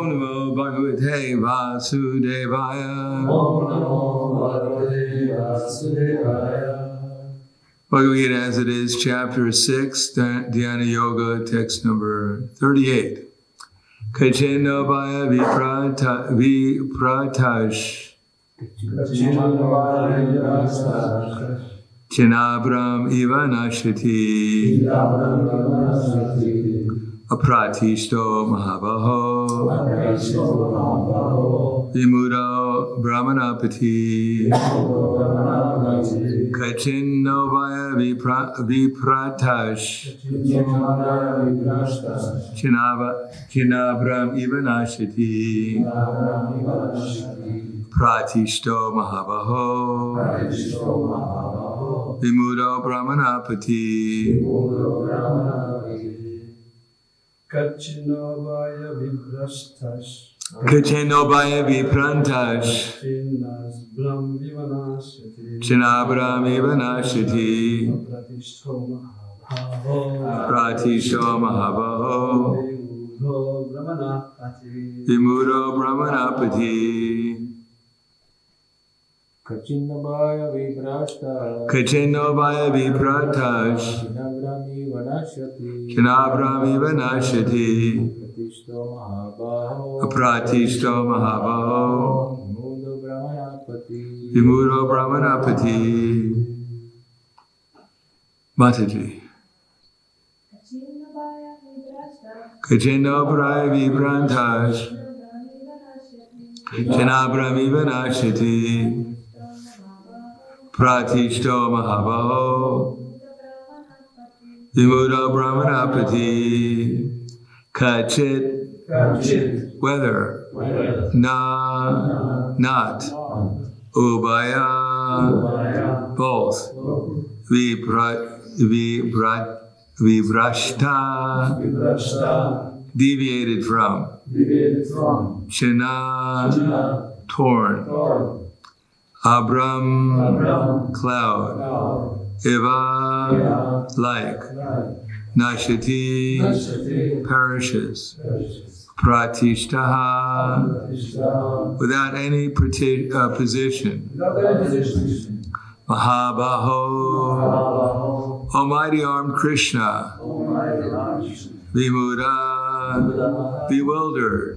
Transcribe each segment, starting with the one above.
Om Namo Bhagavate Vasudevaya. Om Namo Bhagavate Vasudevaya. Bhagavad Gita as it is, chapter 6, Dhyana Yoga, text number 38. Kachena Vaya Vipratash Chinabram Iva Nashati Apratishto Mahabaho Vimudo Brahmanapati Kachino Vaya Vipratash Chinabram Iva Nashati Pratishto Mahabaho Vimudo Brahmanapati Kachinobaya Viprashtash Kachenobaya Viprantash Chinabram Ivanashati Pratisho Mahabaho Vimudo Brahmanapati Kachinobaya Viprashtash Kachenobaya Vipratash Chinabram Ivanashati Apratishto Mahabaho Vimudo Brahmanapati. Mataji. Kachinobaya Viprantash Chinabram Ivanashati Pratishto Mahabaho Vimudo Brahmanapati. Kachit, whether, na, not, ubaya, both, vivrashta, deviated from, china, torn, abram, cloud, iva, like, Nashati, perishes. Pratishtaha, without any position. Mahabaho, almighty armed Krishna. Vimuda, bewildered.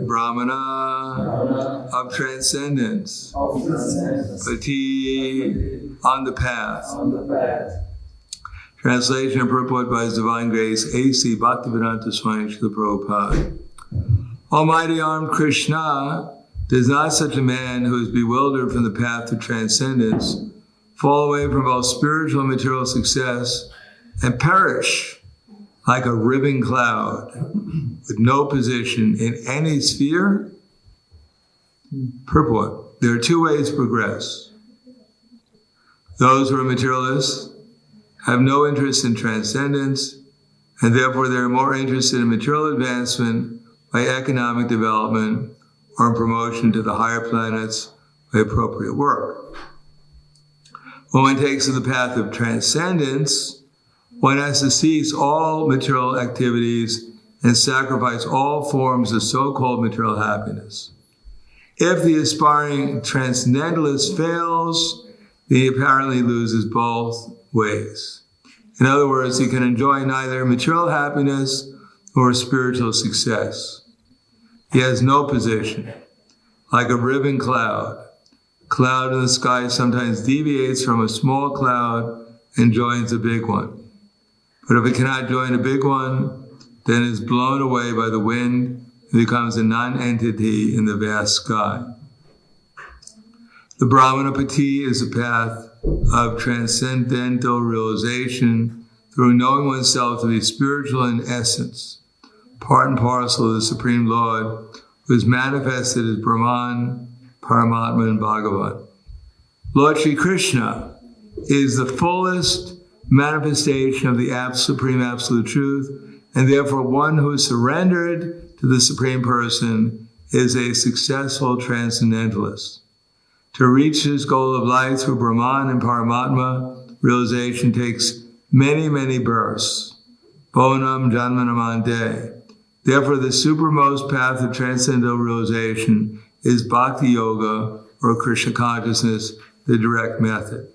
Brahmana, of transcendence. Pati, on the path. Translation and purport by His Divine Grace, A.C. Bhaktivedanta Swami Srila Prabhupada. Almighty armed Krishna, does not such a man who is bewildered from the path to transcendence fall away from both spiritual and material success and perish like a ribbon cloud with no position in any sphere? Purport. There are two ways to progress. Those who are materialists have no interest in transcendence, and therefore they're more interested in material advancement by economic development or in promotion to the higher planets by appropriate work. When one takes to the path of transcendence, one has to cease all material activities and sacrifice all forms of so-called material happiness. If the aspiring transcendentalist fails, he apparently loses both ways. In other words, he can enjoy neither material happiness nor spiritual success. He has no position. Like a ribbon cloud. Cloud in the sky sometimes deviates from a small cloud and joins a big one. But if it cannot join a big one, then it is blown away by the wind and becomes a non-entity in the vast sky. The Brahmanapati is a path of transcendental realization through knowing oneself to be spiritual in essence, part and parcel of the Supreme Lord, who is manifested as Brahman, Paramatma, and Bhagavan. Lord Sri Krishna is the fullest manifestation of the Supreme Absolute Truth, and therefore one who is surrendered to the Supreme Person is a successful transcendentalist. To reach his goal of life through Brahman and Paramatma, realization takes many, many births. Bonam Janmanamante. Therefore, the supermost path of transcendental realization is Bhakti Yoga, or Krishna consciousness, the direct method.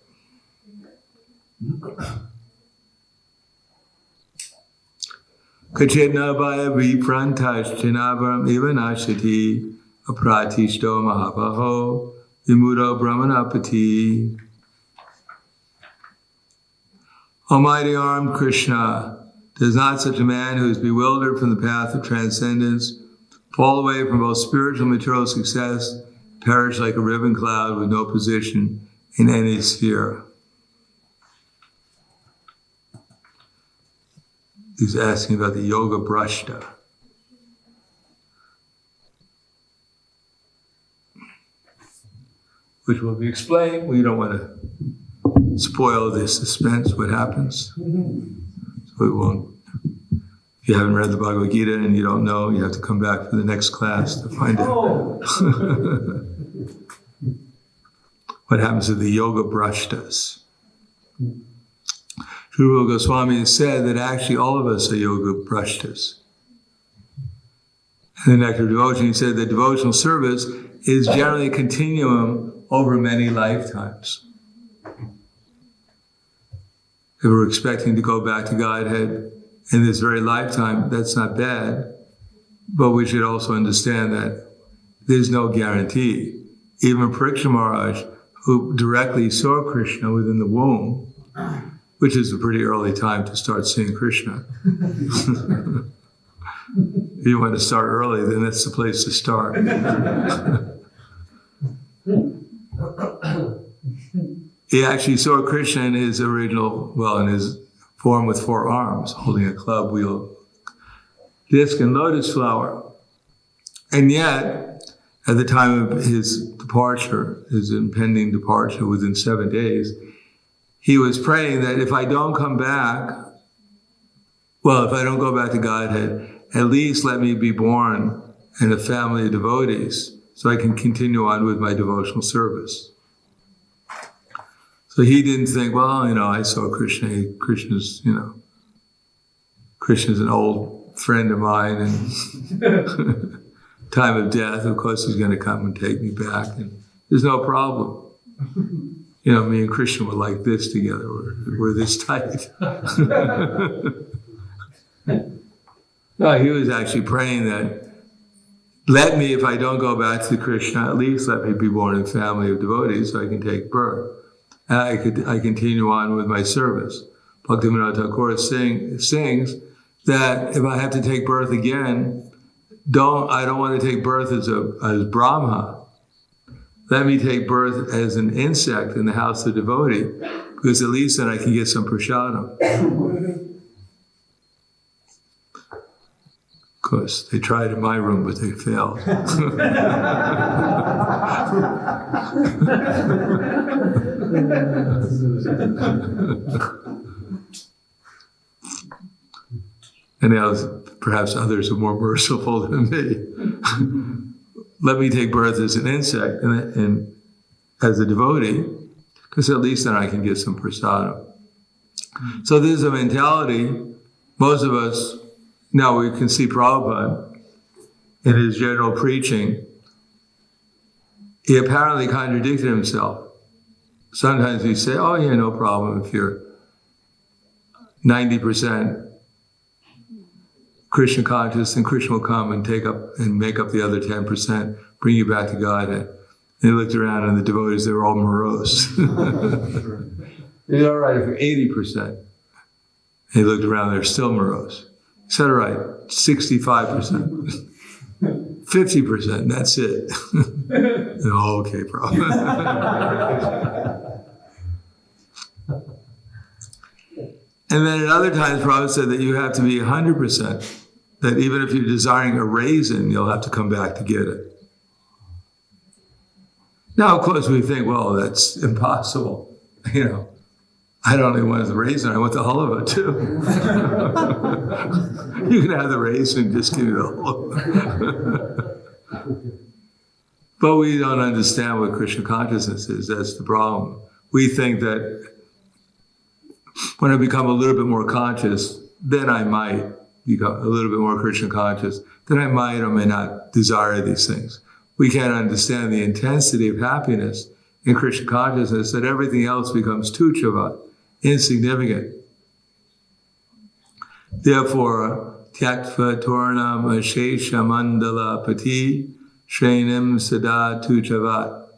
Kachitna bhaya viprantash chinavaram ivanashati apratishto mahabaho vimudo brahmanapati. Almighty armed Krishna, does not such a man who is bewildered from the path of transcendence fall away from both spiritual and material success, perish like a ribbon cloud with no position in any sphere? He's asking about the yoga brashta. Which will be explained. We don't want to spoil the suspense, what happens. So we won't. If you haven't read the Bhagavad Gita and you don't know, you have to come back for the next class to find out. What happens to the yoga brashtas. Sri Rupa Goswami has said that actually all of us are yoga brashtas. In the Nectar of Devotion, he said that devotional service is generally a continuum over many lifetimes. If we're expecting to go back to Godhead in this very lifetime, that's not bad. But we should also understand that there's no guarantee. Even Parikshit Maharaj, who directly saw Krishna within the womb, which is a pretty early time to start seeing Krishna. If you want to start early, then that's the place to start. He actually saw Krishna in his original, in his form with 4 arms, holding a club, wheel, disc, and lotus flower. And yet, at the time of his departure, his impending departure within 7 days, he was praying that if I don't come back, if I don't go back to Godhead, at least let me be born in a family of devotees so I can continue on with my devotional service. So he didn't think, I saw Krishna. Krishna's an old friend of mine, and time of death, of course, he's going to come and take me back, and there's no problem. Me and Krishna were like this together. We're this tight. No, he was actually praying that, let me, if I don't go back to Krishna, at least let me be born in a family of devotees so I can take birth. And I continue on with my service. Bhaktivinoda Thakur sings that if I have to take birth again, I don't want to take birth as Brahma. Let me take birth as an insect in the house of devotee, because at least then I can get some prasadam. Of course, they tried in my room, but they failed. And now perhaps others are more merciful than me. Let me take birth as an insect and as a devotee, because at least then I can get some prasadam. So there's a mentality, most of us, now we can see Prabhupada in his general preaching, he apparently contradicted himself. Sometimes he say, no problem if you're 90% Krishna conscious, and Krishna will come and make up the other 10%, bring you back to Godhead. And he looked around and the devotees, they were all morose. It's all right if you're 80%. And he looked around, they're still morose. He said, all right, 65%. 50%, that's it. Okay, problem. And then at other times, Prabhupada said that you have to be 100%. That even if you're desiring a raisin, you'll have to come back to get it. Now, of course, we think, that's impossible. I don't even want the raisin, I want the halva too. You can have the raisin, just give me the halva. But we don't understand what Krishna consciousness is. That's the problem. We think that when I become a little bit more conscious, then I might become a little bit more Krishna conscious, then I might or may not desire these things. We can't understand the intensity of happiness in Krishna consciousness that everything else becomes tuchava, insignificant. Therefore, tyaktva tornam ashesha mandala pati shrenim sada tuchavat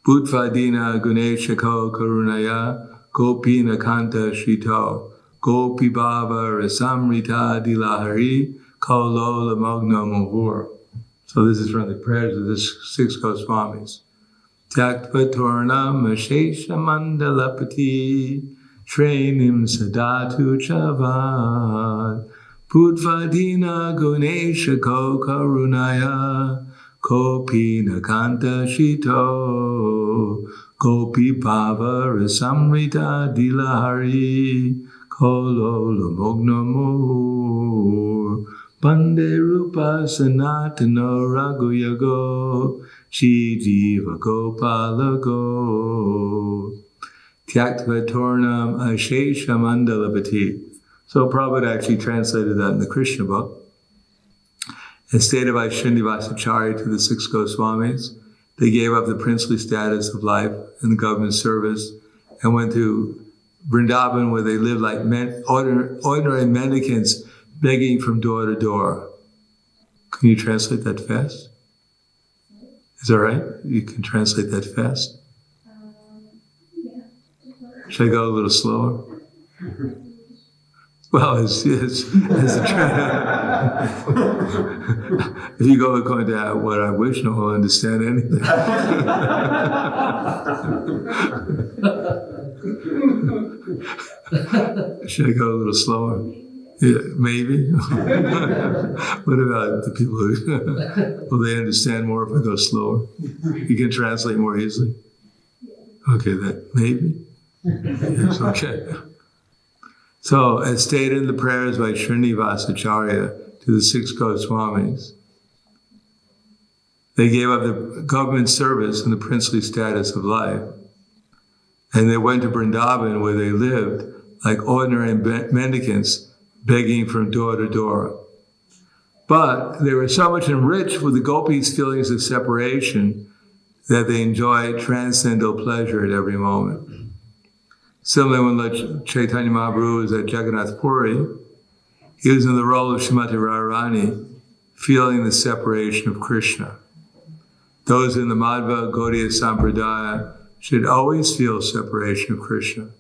bhutvadina guneshako karunaya gopina kanta shrito gopi bhava rasamrita dilahari kolo lamogna mohur. So this is from the prayers of the 6 Goswamis. Tyaktva tornam ashesha mandalapati shrenim sadatu chavat Putvadina gunesha ko karunaya Kopina kanta shito Gopi bhava rasamrita dilahari Kolo lamogna mohur Bande rupa sanatano raguyago Shi jiva gopalago Tyaktva tornam ashesha mandalapati. So Prabhupada actually translated that in the Krishna book. And stated by Srinivasacharya to the 6 Goswamis, they gave up the princely status of life in the government service and went to Vrindavan, where they lived like ordinary mendicants begging from door to door. Can you translate that fast? Is that right? You can translate that fast? Yeah. Should I go a little slower? Well, if you go according to what I wish, no one will understand anything. Should I go a little slower? Yeah, maybe. What about the people who, will they understand more if I go slower? You can translate more easily? Okay, that maybe? Yes, okay. So, as stated in the prayers by Srinivasacharya to the 6 Goswamis, they gave up the government service and the princely status of life, and they went to Vrindavan, where they lived like ordinary mendicants, begging from door to door. But they were so much enriched with the gopis' feelings of separation that they enjoyed transcendental pleasure at every moment. Similarly, when Lord Chaitanya Mahaprabhu was at Jagannath Puri, he was in the role of Srimati Radharani, feeling the separation of Krishna. Those in the Madhva Gaudiya Sampradaya should always feel separation of Krishna,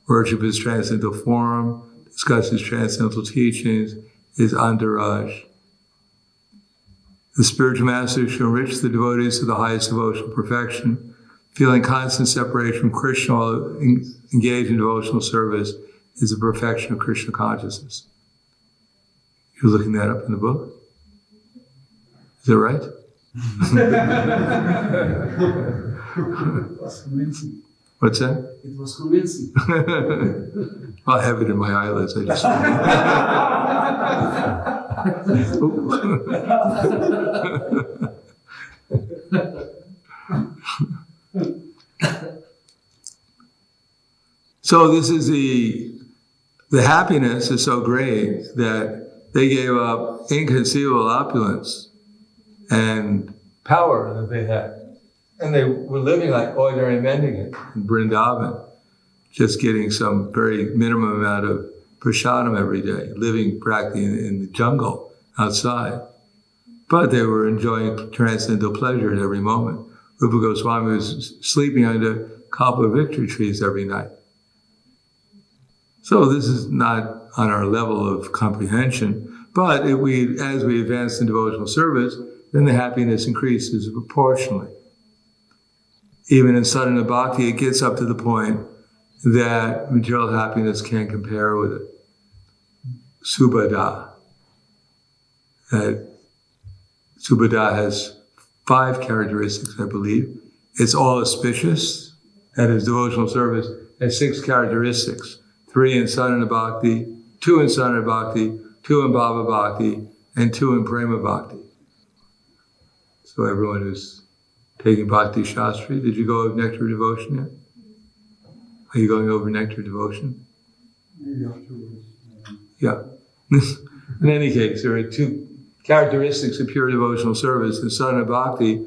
worship his transcendental form, discuss his transcendental teachings, his entourage. The spiritual master should enrich the devotees to the highest devotional perfection, feeling constant separation from Krishna while engaged in devotional service is the perfection of Krishna consciousness. You're looking that up in the book? Is that right? It was convincing. What's that? It was convincing. Well, I have it in my eyelids. I just. So this is the happiness is so great that they gave up inconceivable opulence and power that they had. And they were living like ordinary mendicants in Vrindavan, just getting some very minimum amount of prasadam every day, living practically in the jungle outside. But they were enjoying transcendental pleasure at every moment. Rupa Goswami was sleeping under Kalpa victory trees every night. So this is not on our level of comprehension, but as we advance in devotional service, then the happiness increases proportionally. Even in sadhana bhakti, it gets up to the point that material happiness can't compare with it. Subhada. Subhada has 5 characteristics, I believe. It's all auspicious. That is, devotional service has 6 characteristics. 3 in sadhana bhakti, 2 in sadhana bhakti, 2 in bhava bhakti, and 2 in prema bhakti. So everyone who's taking Bhakti Shastri, did you go over Nectar Devotion yet? Are you going over Nectar Devotion? Maybe afterwards. Yeah. In any case, there are two characteristics of pure devotional service in sadhana bhakti,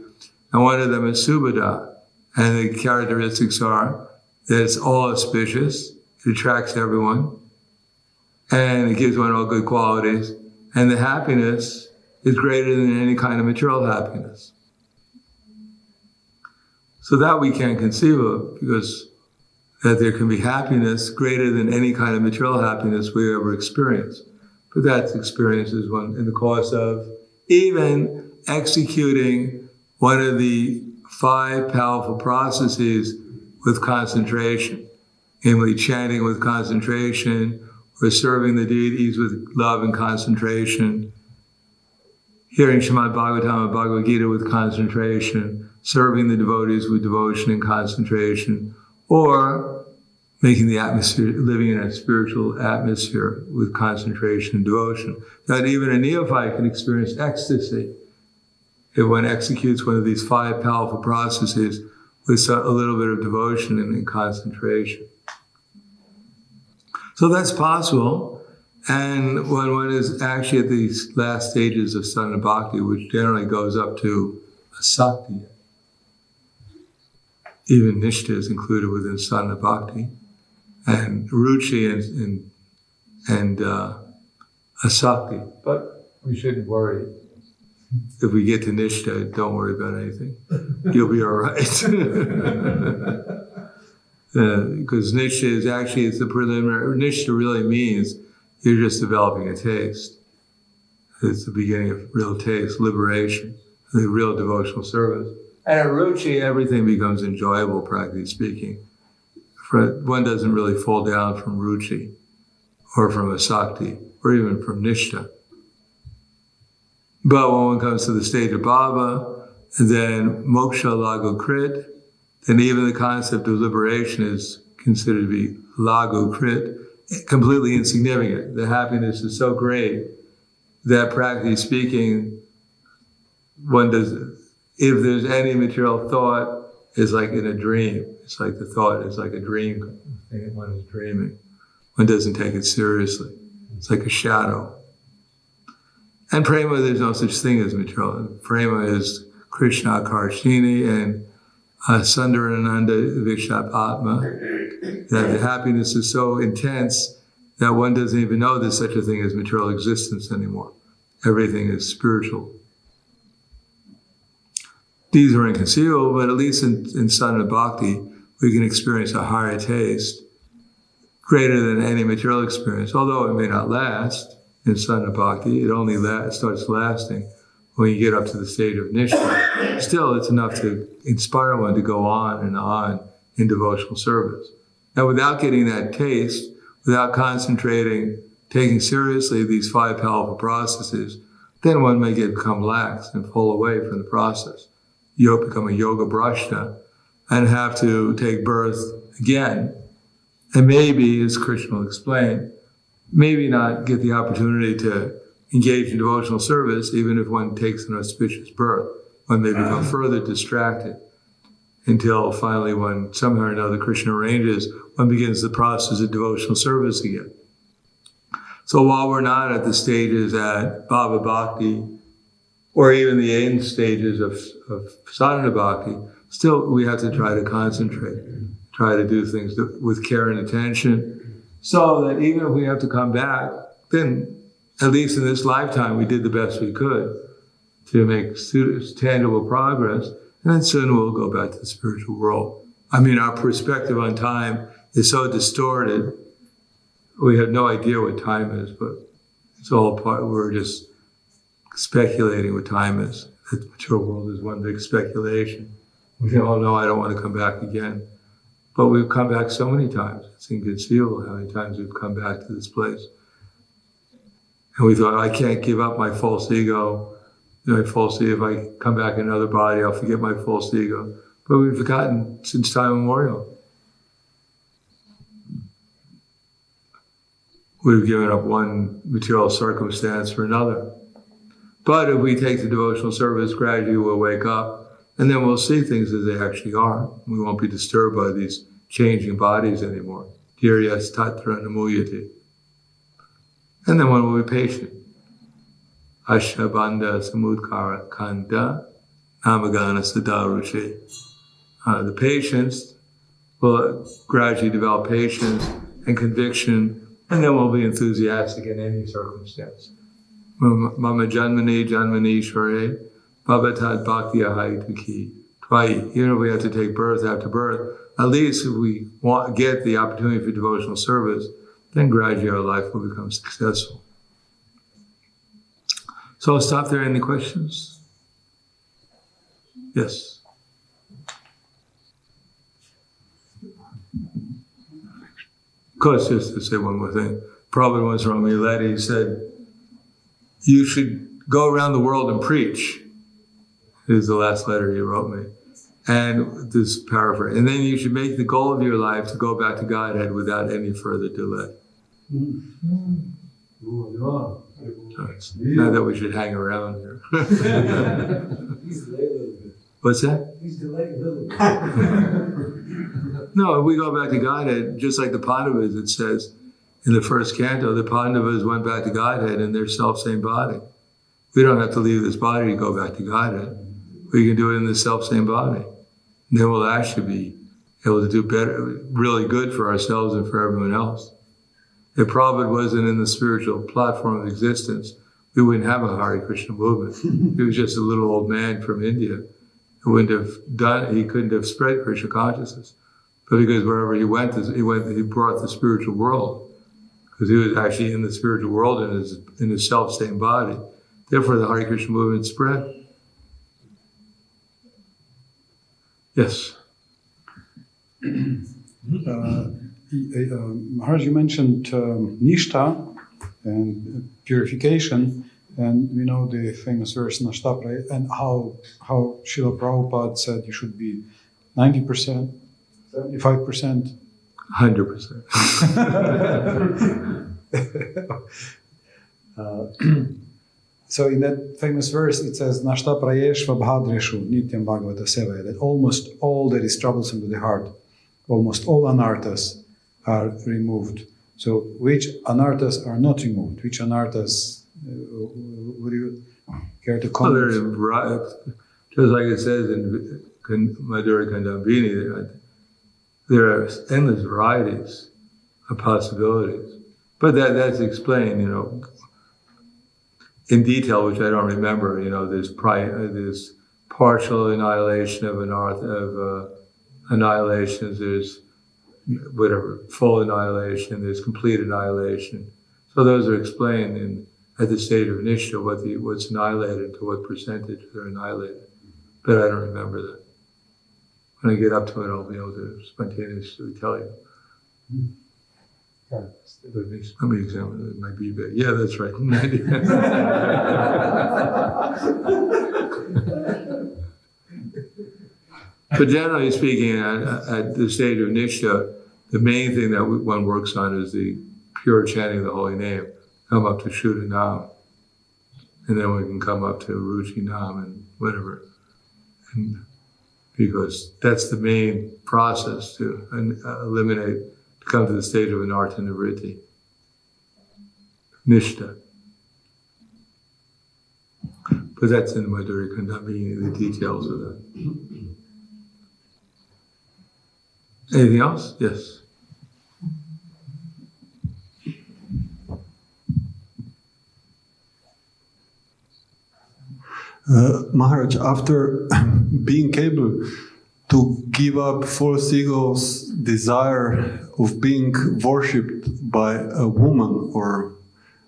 and one of them is subhada. And the characteristics are that it's all auspicious, it attracts everyone, and it gives one all good qualities, and the happiness is greater than any kind of material happiness. So that we can't conceive of, because that there can be happiness greater than any kind of material happiness we ever experience. But that experience is one in the course of even executing one of the 5 powerful processes with concentration, namely chanting with concentration, or serving the deities with love and concentration, hearing Srimad Bhagavatam and Bhagavad Gita with concentration, serving the devotees with devotion and concentration, or making the atmosphere, living in a spiritual atmosphere with concentration and devotion. That even a neophyte can experience ecstasy if one executes one of these 5 powerful processes with a little bit of devotion and concentration. So that's possible, and when one is actually at these last stages of sadhana bhakti, which generally goes up to asakti, even nishta is included within sadhana bhakti, and ruchi and asakti. But we shouldn't worry. If we get to nishta, don't worry about anything. You'll be all right. Because nishta is actually, it's the preliminary. Nishta really means you're just developing a taste. It's the beginning of real taste, liberation, the real devotional service. And at ruchi, everything becomes enjoyable, practically speaking. One doesn't really fall down from ruchi, or from asakti, or even from nishta. But when one comes to the stage of bhava, and then moksha lagu krit, then even the concept of liberation is considered to be lagu krit, completely insignificant. The happiness is so great that, practically speaking, one does, if there's any material thought, it's like in a dream. It's like the thought is like a dream. One is dreaming. One doesn't take it seriously. It's like a shadow. And prema, there's no such thing as material. Prema is Krishna Karshini and Sundarananda Vikshat Atma. That the happiness is so intense that one doesn't even know there's such a thing as material existence anymore. Everything is spiritual. These are inconceivable, but at least in sadhana bhakti, we can experience a higher taste, greater than any material experience, although it may not last. In sadhana bhakti, it only starts lasting when you get up to the stage of nishta. Still, it's enough to inspire one to go on and on in devotional service. Now, without getting that taste, without concentrating, taking seriously these 5 powerful processes, then one may become lax and fall away from the process. You'll become a yoga brashta and have to take birth again. And maybe, as Krishna will explain, maybe not get the opportunity to engage in devotional service, even if one takes an auspicious birth. One may become further distracted until finally one, somehow or another, Krishna arranges, one begins the process of devotional service again. So while we're not at the stages at Bhava Bhakti, or even the end stages of sadhana bhakti, still we have to try to concentrate, try to do things with care and attention, so that even if we have to come back, then at least in this lifetime we did the best we could to make tangible progress, and then soon we'll go back to the spiritual world. I mean, our perspective on time is so distorted, we have no idea what time is, but it's all part, we're just speculating what time is. The material world is one big speculation. We say, oh no, I don't want to come back again. But we've come back so many times. It's inconceivable how many times we've come back to this place. And we thought, I can't give up my false ego. My false ego, if I come back in another body, I'll forget my false ego. But we've forgotten since time immemorial. We've given up one material circumstance for another. But if we take the devotional service, gradually we'll wake up, and then we'll see things as they actually are. We won't be disturbed by these changing bodies anymore. Dhiryas tatra namuyati. And then one will be patient. Ashabandha Samudkara Kanda Namagana Sadarushe. The patience will gradually develop patience and conviction, and then we'll be enthusiastic in any circumstance. Mama Janmani Janmani Shore Bhavatad Bhakti Ahaituki. Even if we have to take birth after birth, at least if we get the opportunity for devotional service, then gradually our life will become successful. So I'll stop there. Any questions? Yes. Of course, just to say one more thing. Prabhupada once wrote me a letter. He said, you should go around the world and preach. This is the last letter he wrote me. And this paraphrase. And then you should make the goal of your life to go back to Godhead without any further delay. Not that we should hang around here. He's delayed a little bit. What's that? He's delayed a little bit. No, if we go back to Godhead, just like the Pandavas, it says in the first canto, the Pandavas went back to Godhead in their self-same body. We don't have to leave this body to go back to Godhead. We can do it in the self-same body. And then we'll actually be able to do better, really good for ourselves and for everyone else. If Prabhupada wasn't in the spiritual platform of existence, we wouldn't have a Hare Krishna movement. He was just a little old man from India who he couldn't have spread Krishna consciousness. But because wherever he went, he brought the spiritual world. Because he was actually in the spiritual world in his self-same body. Therefore, the Hare Krishna movement spread. Yes. Maharaj, you mentioned Nishta and purification, and we know the famous verse Nashtapraya, and how Srila Prabhupada said you should be 90%, 75%. 100%. So in that famous verse, it says, Nashta prayeshva bhadreshu nityam bhagavata sevaya, that almost all that is troublesome to the heart, almost all anarthas are removed. So which anarthas are not removed? Which anarthas would you care to comment? Just like it says in Madhura Kandambini, there are endless varieties of possibilities. But that's explained, in detail, which I don't remember. There's partial annihilation of annihilations. There's full annihilation. There's complete annihilation. So those are explained at the stage of Nishta, what's annihilated, to what percentage they're annihilated. But I don't remember that. When I get up to it, I'll be able to spontaneously tell you. Let me examine it. It might be big. Yeah, that's right. But generally speaking, at the stage of Nishta, the main thing that one works on is the pure chanting of the holy name. Come up to Shuddha Nam, and then we can come up to Ruchi Nam and whatever. And because that's the main process to come to the stage of anartha nivritti. Nishta. But that's in Madhuri Kandambini, the details of that. Anything else? Yes. Maharaj, after being able to give up false ego's desire of being worshipped by a woman or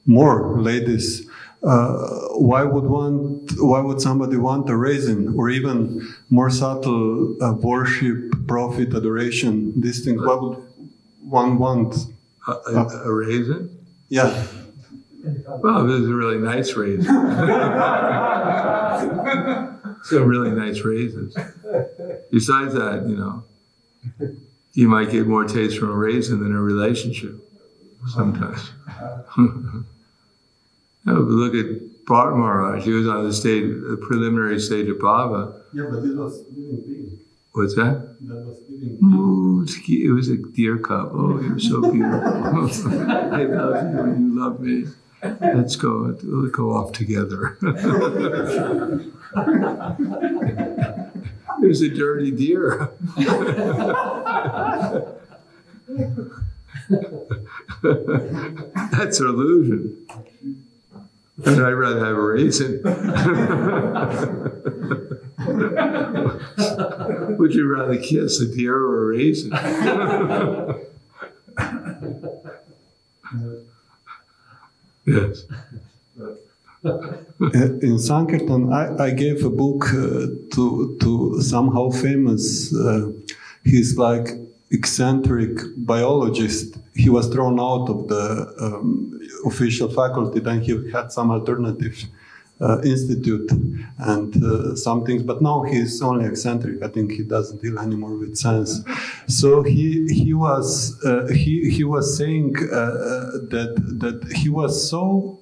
more ladies, why would somebody want a raisin or even more subtle worship, profit, adoration, these things? Why would one want a raisin? Yeah. Well, this is a really nice raisin. Some really nice raisins. Besides that, you might get more taste from a raisin than a relationship sometimes. Look at Bharat Maharaj. He was on the preliminary stage of Bhava. Yeah, but it was living big. What's that? That was living big. Ooh, it was a deer cub. Oh, you're so beautiful. I love you and you love me. Let's go off together. There's a dirty deer. That's an illusion. And I'd rather have a raisin. Would you rather kiss a deer or a raisin? Yes. In Sankirtan, I gave a book to somehow famous. He's like eccentric biologist. He was thrown out of the official faculty. Then he had some alternative institute and some things. But now he's only eccentric. I think he doesn't deal anymore with science. So he was saying that he was so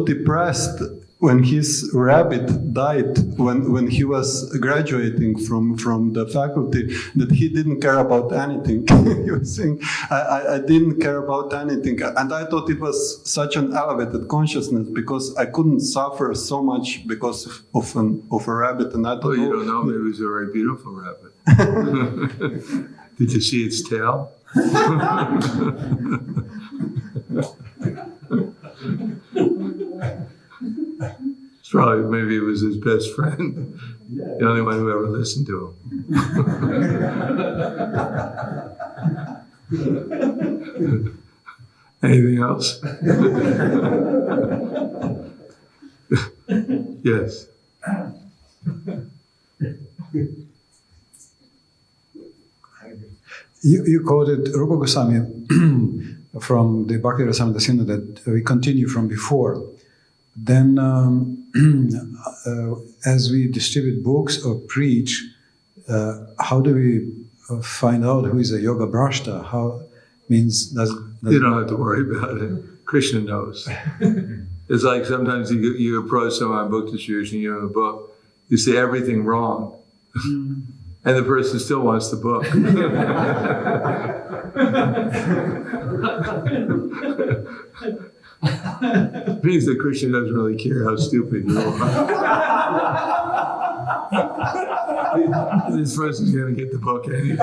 depressed when his rabbit died when he was graduating from the faculty that he didn't care about anything. He was saying, I didn't care about anything. And I thought it was such an elevated consciousness because I couldn't suffer so much because of a rabbit. And I thought, you don't know, maybe it was a very beautiful rabbit. Did you see its tail? Probably, maybe it was his best friend, the only one who ever listened to him. Anything else? Yes. You quoted Rupa Goswami from the Bhakti Rasamrita Sindhu that we continue from before. Then, as we distribute books or preach, how do we find out who is a yoga brashta? Does you don't have to worry about it. Krishna knows. It's like sometimes you approach someone on book distribution, you have a book, you say everything wrong, and the person still wants the book. It means that Krishna doesn't really care how stupid you are. This person's going to get the book anyway.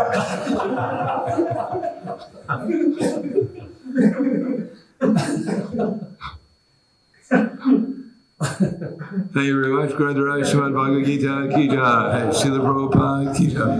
Thank you very much. Grandaraj Srimad Bhagavad Gita Ki Jai. Srila Prabhupada Ki Jai.